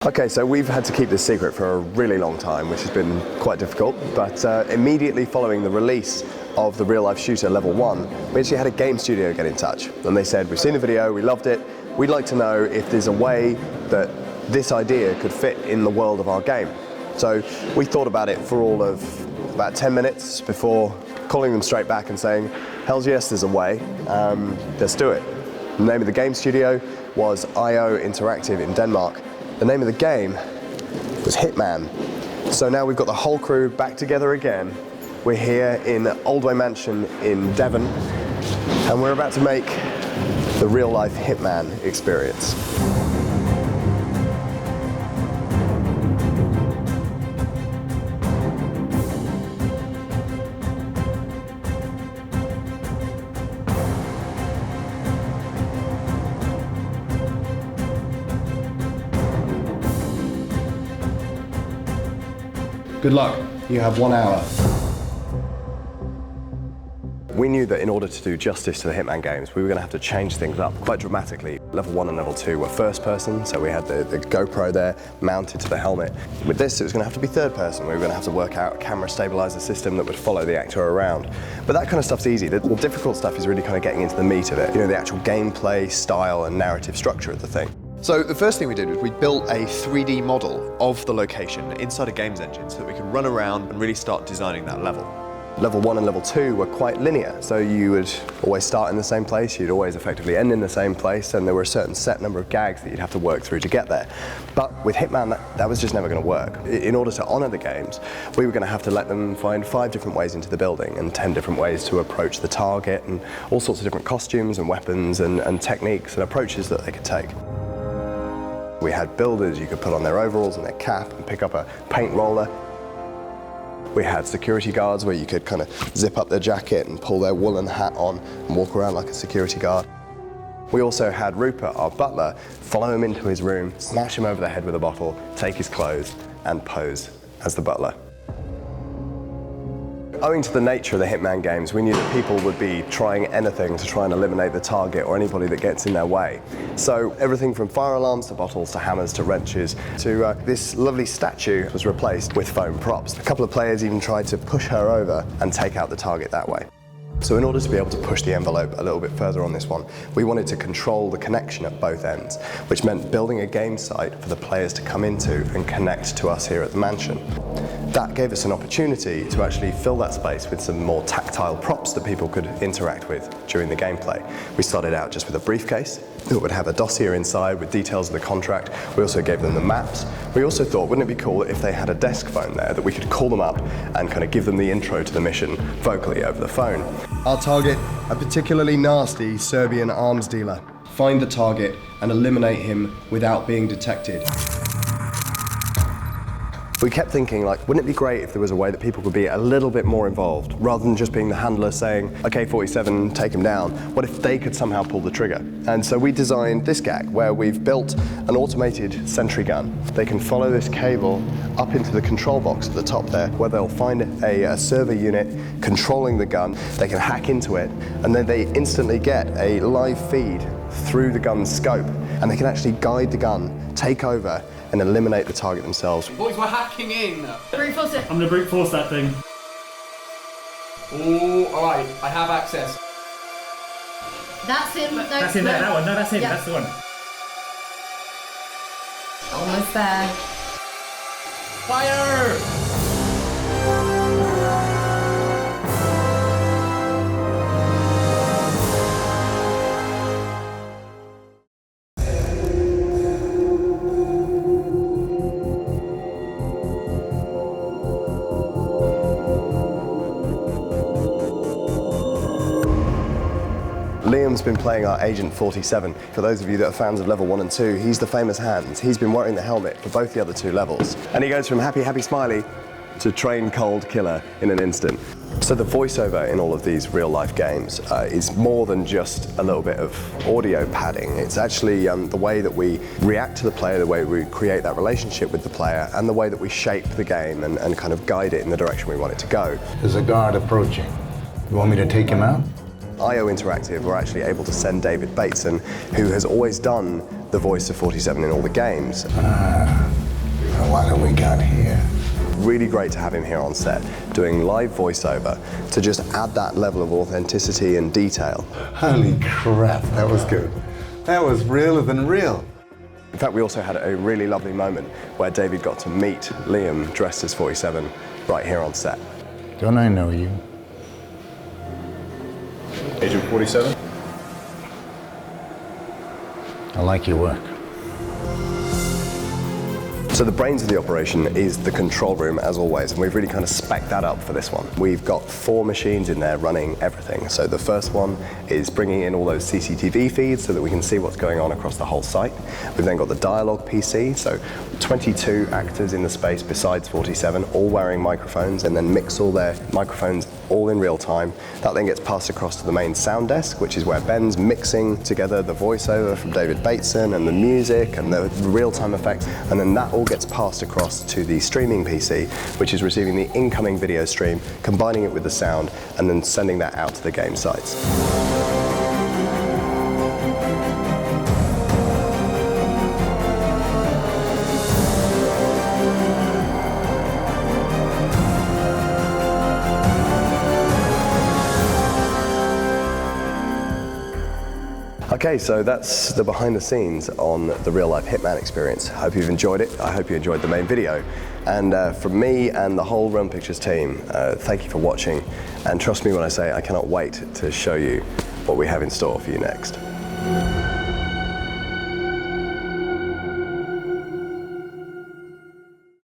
Okay, so we've had to keep this secret for a really long time, which has been quite difficult, but immediately following the release of the real-life shooter Level 1, we actually had a game studio get in touch, and they said, we've seen the video, we loved it, we'd like to know if there's a way that this idea could fit in the world of our game. So we thought about it for all of about 10 minutes before calling them straight back and saying, hells yes, there's a way, let's do it. The name of the game studio was IO Interactive in Denmark. The name of the game was Hitman. So now we've got the whole crew back together again. We're here in Oldway Mansion in Devon, and we're about to make the real-life Hitman experience. Good luck. You have 1 hour. We knew that in order to do justice to the Hitman games, we were going to have to change things up quite dramatically. Level 1 and Level 2 were first person, so we had the GoPro there mounted to the helmet. With this, it was going to have to be third person. We were going to have to work out a camera stabilizer system that would follow the actor around. But that kind of stuff's easy. The difficult stuff is really kind of getting into the meat of it. You know, the actual gameplay, style, and narrative structure of the thing. So the first thing we did was we built a 3D model of the location inside a games engine so that we could run around and really start designing that level. Level 1 and Level 2 were quite linear, so you would always start in the same place, you'd always effectively end in the same place, and there were a certain set number of gags that you'd have to work through to get there. But with Hitman, that was just never going to work. In order to honour the games, we were going to have to let them find 5 different ways into the building and 10 different ways to approach the target, and all sorts of different costumes and weapons and techniques and approaches that they could take. We had builders you could put on their overalls and their cap and pick up a paint roller. We had security guards where you could kind of zip up their jacket and pull their woolen hat on and walk around like a security guard. We also had Rupert, our butler, follow him into his room, smash him over the head with a bottle, take his clothes and pose as the butler. Owing to the nature of the Hitman games, we knew that people would be trying anything to try and eliminate the target or anybody that gets in their way. So everything from fire alarms to bottles to hammers to wrenches to this lovely statue was replaced with foam props. A couple of players even tried to push her over and take out the target that way. So in order to be able to push the envelope a little bit further on this one, we wanted to control the connection at both ends, which meant building a game site for the players to come into and connect to us here at the mansion. That gave us an opportunity to actually fill that space with some more tactile props that people could interact with during the gameplay. We started out just with a briefcase that would have a dossier inside with details of the contract. We also gave them the maps. We also thought, wouldn't it be cool if they had a desk phone there that we could call them up and kind of give them the intro to the mission vocally over the phone. Our target, a particularly nasty Serbian arms dealer. Find the target and eliminate him without being detected. We kept thinking, like, wouldn't it be great if there was a way that people could be a little bit more involved, rather than just being the handler saying, okay, 47, take him down. What if they could somehow pull the trigger? And so we designed this gag, where we've built an automated sentry gun. They can follow this cable up into the control box at the top there, where they'll find a server unit controlling the gun. They can hack into it, and then they instantly get a live feed through the gun's scope, and they can actually guide the gun, take over, and eliminate the target themselves. Boys, we're hacking in! Brute force it! I'm gonna brute force that thing. Oh, alright, I have access. That's him. No, That's him there, that one. No, that's him, Yeah. that's the one. Almost there. Fire! Liam's been playing our Agent 47. For those of you that are fans of Level 1 and 2, he's the famous Hans. He's been wearing the helmet for both the other 2 levels. And he goes from happy, happy, smiley to train cold killer in an instant. So the voiceover in all of these real-life games is more than just a little bit of audio padding. It's actually the way that we react to the player, the way we create that relationship with the player, and the way that we shape the game and kind of guide it in the direction we want it to go. There's a guard approaching. You want me to take him out? IO Interactive were actually able to send David Bateson, who has always done the voice of 47 in all the games. What have we got here? Really great to have him here on set, doing live voiceover to just add that level of authenticity and detail. Holy crap, that was good. That was realer than real. In fact, we also had a really lovely moment where David got to meet Liam dressed as 47 right here on set. Don't I know you? Agent 47? I like your work. So the brains of the operation is the control room, as always, and we've really kind of spec'd that up for this one. We've got 4 machines in there running everything. So the first one is bringing in all those CCTV feeds so that we can see what's going on across the whole site. We've then got the dialogue PC, so 22 actors in the space besides 47, all wearing microphones, and then mix all their microphones all in real time. That then gets passed across to the main sound desk, which is where Ben's mixing together the voiceover from David Bateson and the music and the real-time effects, and then that all gets passed across to the streaming PC, which is receiving the incoming video stream, combining it with the sound, and then sending that out to the game sites. Okay, so that's the behind the scenes on the real life Hitman experience. I hope you've enjoyed it. I hope you enjoyed the main video. And from me and the whole Realm Pictures team, thank you for watching. And trust me when I say I cannot wait to show you what we have in store for you next.